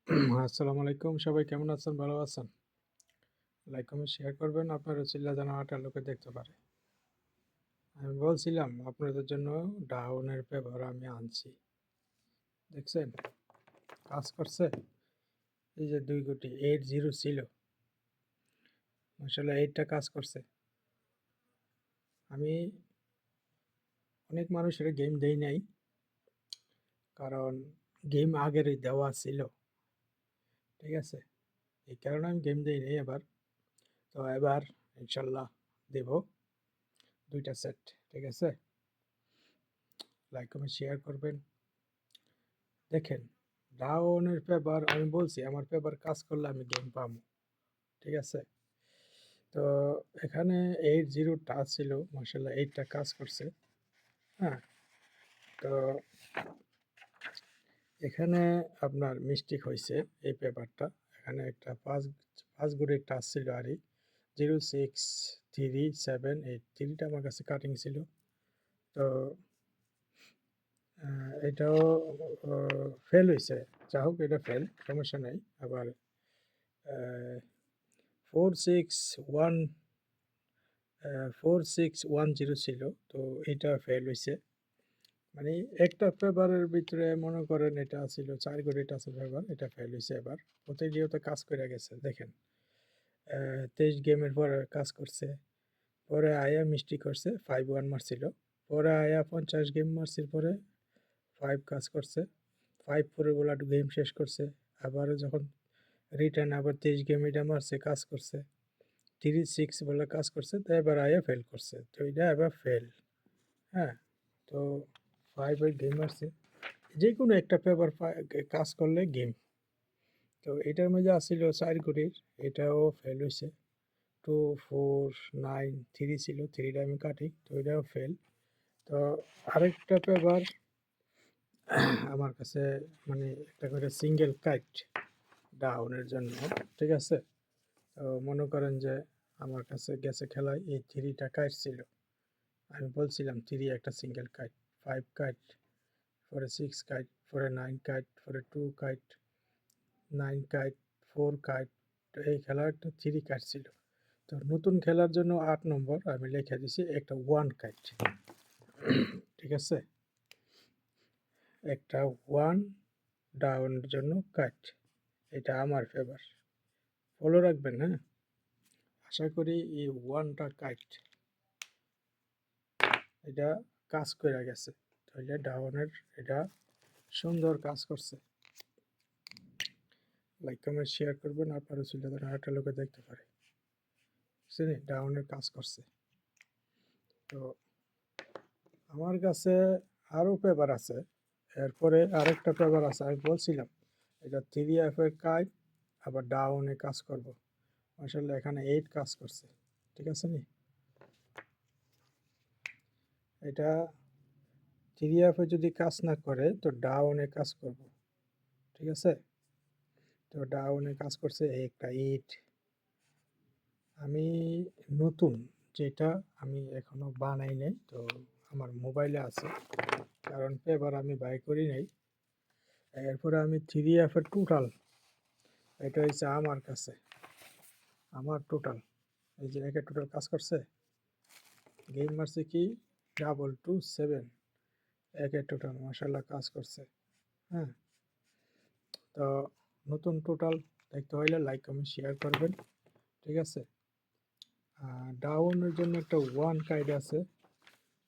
আসসালামু আলাইকুম। সবাই কেমন আছেন? ভালো আছেন? লাইক, কমেন্ট, শেয়ার করবেন। আপনার উছিলা যেন ৮টা লোকে দেখতে পারে। আমি বলছিলাম আপনাদের জন্য ডাউনের পেপার আমি আনছি। দেখছেন? কাজ করছে? এই যে ২ কোটি ৮-0 ছিল। মাশাআল্লাহ ৮ টা কাজ করছে। আমি অনেক মানুষের গেম দেই নাই। কারণ গেম আগেরই দেওয়া ছিল। ঠিক আছে? এই কারণে আমি গেম দেই নাই এবার। তো এবার ইনশাআল্লাহ দেব ২ টা সেট। ঠিক আছে? লাইক, কমেন্ট, শেয়ার করবেন। দেখেন, ডাউনের পেপার আমি বলছি আমার পেপার কাজ করলে আমি গেম পাবো। ঠিক আছে? তো এখানে 8-0 টাচ ছিল, মাশাআল্লাহ 8 টা কাজ করছে। হ্যাঁ? তো এখানে আপনার মিস্টেক হইছে এই পেপারটা। এখানে একটা ৫ ঘুরের টাচ ছিল আরই। 0, 6, 3, 7, 8 3 টা আমার কাছে কাটিং ছিল। তো এটাও ফেল হইছে। যা হোক এটা ফেল, সমস্যা নাই। আবার 4, 6, 1 4610 ছিল। তো এটা ফেল হইছে। মানে একটা পেপারের ভিতরে মনে করেন এটা ছিল ৪ কোটি টাচের পেপার, এটা ফেল হইছে এবার। প্রতিনিয়ত কাজ কইরা গেছে দেখেন। ২৩ গেমের পরে কাজ করছে। পরে আয়া মিস্টেক করছে, 5-1 মারছিল। পরে আয়া ৫০ গেম মারছির পরে 5 কাজ করছে। 5 পরে বলে একটু গেম শেষ করছে। আবারও যখন রিটার্ন আবার ২৩ গেম এটা মারছে, কাজ করছে। 3-6 বলে কাজ করছে। তো এবার আয়া ফেল করছে। তো এটা এবার ফেল। হ্যাঁ? তো 5 এর গেম মারছে। যেকোনো একটা পেপার কাজ করলে গেম। তো এটার মধ্যে আছিল ৪ কোটির, এটাও ফেল হইছে। 2, 4, 9, 3 ছিল, 3 টা আমি কাটি। তো এটাও ফেল। তো আরেকটা পেপার আমার কাছে মানে একটা করে সিঙ্গেল কাইট ডাউনের জন্য। ঠিক আছে? তো মনে করেন যে আমার কাছে গেছে খেলায় এই 3 টা কাইট ছিল। আমি বলছিলাম 3 একটা সিঙ্গেল কাইট, 5 কাইট, পরে 6 কাইট, পরে 9 কাইট, পরে 2 কাইট, 9 কাইট, 4 কাইট। তো এই খেলাটা 3 কাইট ছিল। তো নতুন খেলার জন্য ৮ নম্বর আমি লিখে দিছি একটা 1 কাইট। ঠিক আছে? একটা 1 ডাউনের জন্য কাইট। এটা আমার ফেভার। ফলো রাখবেন, হ্যাঁ? আশা করি এই 1 টা কাইট এটা কাজ কইরা গেছে। তাইলে ডাউনের এটা সুন্দর কাজ করছে। লাইক, কমেন্ট, শেয়ার করবেন। আপনার উছিলা যেন আরেকটা লোকে দেখতে পারে। বুঝছেন? ডাউনের কাজ করছে। তো আমার কাছে আরও পেপার আছে। এরপরে আরেকটা পেপার আছে। আমি বলছিলাম এটা 3F এর কাজ আবার ডাউনে কাজ করব। মাশাআল্লাহ এখানে 8 কাজ করছে। ঠিক আছে নি? এটা 3F এ যদি কাজ না করে তো ডাউনে কাজ করব। ঠিক আছে? তো ডাউনে কাজ করছে একটা 8। আমি নতুন যেটা আমি এখনো বানাই নাই। তো আমার মোবাইলে আছে। কারণ পেপার আমি বাই করি নাই। এরপরে আমি 3F এর টোটাল এটা হচ্ছে আমার কাছে। আমার টোটাল এই যে একে টোটাল কাজ করছে। গেম মারছে কি 227 একে টোটাল মাশাআল্লাহ কাজ করছে। হ্যাঁ? তো নতুন টোটাল দেখতে হইলে লাইক, কমেন্ট, শেয়ার করবেন। ঠিক আছে? ডাউনের জন্য একটা 1 কাইড আছে।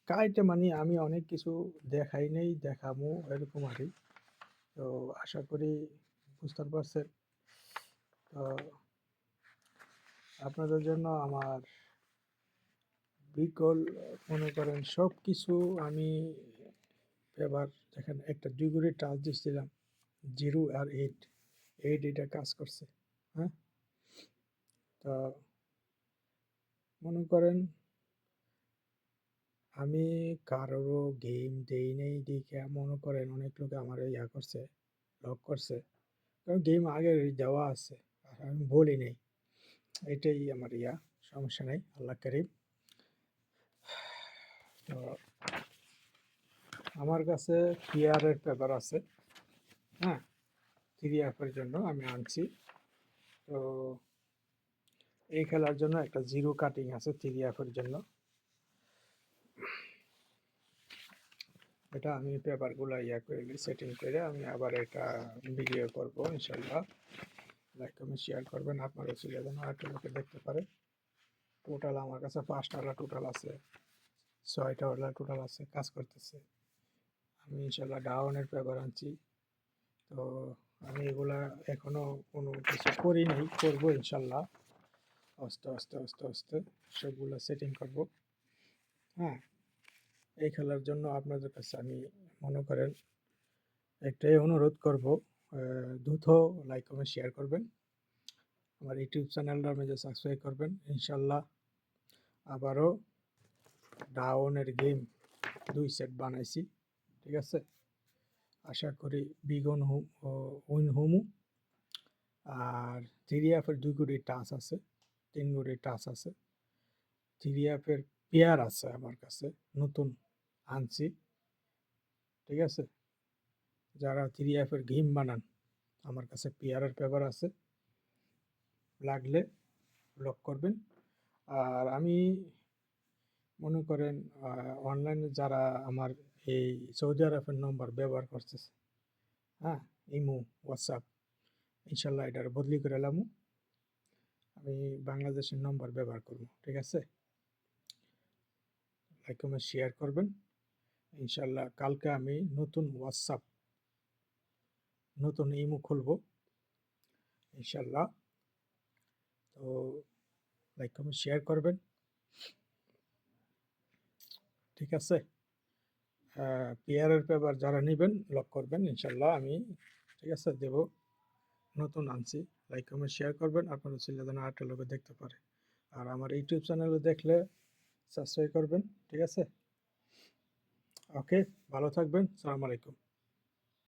কাইটে মানে আমি অনেক কিছু দেখাই নাই, দেখামু এরকম আরকি। তো আশা করি বুঝতে পারছেন। তো আপনাদের জন্য আমার বিকল মনে করেন সব কিছু আমি এবার দেখেন একটা ২ ঘড়ির টাচ দিচ্ছিলাম 0 আর 8 এটা কাজ করছে। হ্যাঁ? তো মনে করেন আমি কারোরও গেম দেই নাই দেইখা মনে করেন অনেক লোকে আমারে ইয়া করছে, ব্লক করছে। কারণ গেম আগের দেওয়া আছে। আর আমি বলি নাই। এটাই আমার ইয়া। সমস্যা নাই। আল্লাহ কারিম। তো আমার কাছে পিয়ারের পেপার আছে। হ্যাঁ? 3F-এর জন্য আমি আনছি। তো এই খেলার জন্য একটা জিরো কাটিং আছে 3F-এর জন্য। এটা আমি পেপারগুলো করে সেটিং করে আমি আবার এটা ভিডিও করব ইনশাল্লাহ। লাইক কমেন্ট শেয়ার করবেন, আপনারা ছিল যেন আরেকটা লোকে দেখতে পারে। টোটাল আমার কাছে 5টা টোটাল আছে, 6টা টোটাল আছে, কাজ করতেছে। আমি ইনশাল্লাহ ডাউনের পেপার আনছি। তো আমি এগুলা এখনো কোনো কিছু করি নাই, করবো ইনশাল্লাহ। আস্তে আস্তে আস্তে আস্তে সবগুলো সেটিং করব। হ্যাঁ, এই খেলার জন্য আপনাদের কাছে আমি মনে করেন একটাই অনুরোধ করব, দ্রুত লাইক কমেন্ট শেয়ার করবেন, আমার ইউটিউব চ্যানেলটার মধ্যে সাবস্ক্রাইব করবেন। ইনশাল্লাহ আবারও ডাউনের গেম 2 সেট বানাইছি, ঠিক আছে। আশা করি বিগন উইন হোমু। আর 3F-এর 2 কোটি টাচ আছে, 3 কোটি টাচ আছে। 3F-এর পেয়ার আছে আমার কাছে, নতুন আনছি, ঠিক আছে। যারা 3F-এর গেম বানান আমার কাছে পেয়ারের পেপার আছে, লাগলে লক করবেন। আর আমি মনে করেন অনলাইনে যারা আমার এই সৌদি আরবের নম্বর ব্যবহার করতেছে, হ্যাঁ, ইমো, হোয়াটসঅ্যাপ, ইনশাল্লাহ এটার বদলি করে এলামু, আমি বাংলাদেশের নম্বর ব্যবহার করব, ঠিক আছে। লাইক কমেন্ট শেয়ার করবেন। ইনশাল্লাহ কালকে আমি নতুন হোয়াটসঅ্যাপ, নতুন ইমো খুলবো ইনশাল্লাহ। তো লাইক কমেন্ট শেয়ার করবেন, ঠিক আছে। পেয়ারের পেপার যারা নেবেন লক করবেন ইনশাল্লাহ, আমি ঠিক আছে দেব, নতুন আনছি। লাইক কমেন্ট শেয়ার করবেন, আপনারা ছেলে যেন আরেকটা লোকে দেখতে পারে। আর আমার ইউটিউব চ্যানেলে দেখলে সাবস্ক্রাইব করবেন, ঠিক আছে। ওকে, ভালো থাকবেন, সালাম আলাইকুম।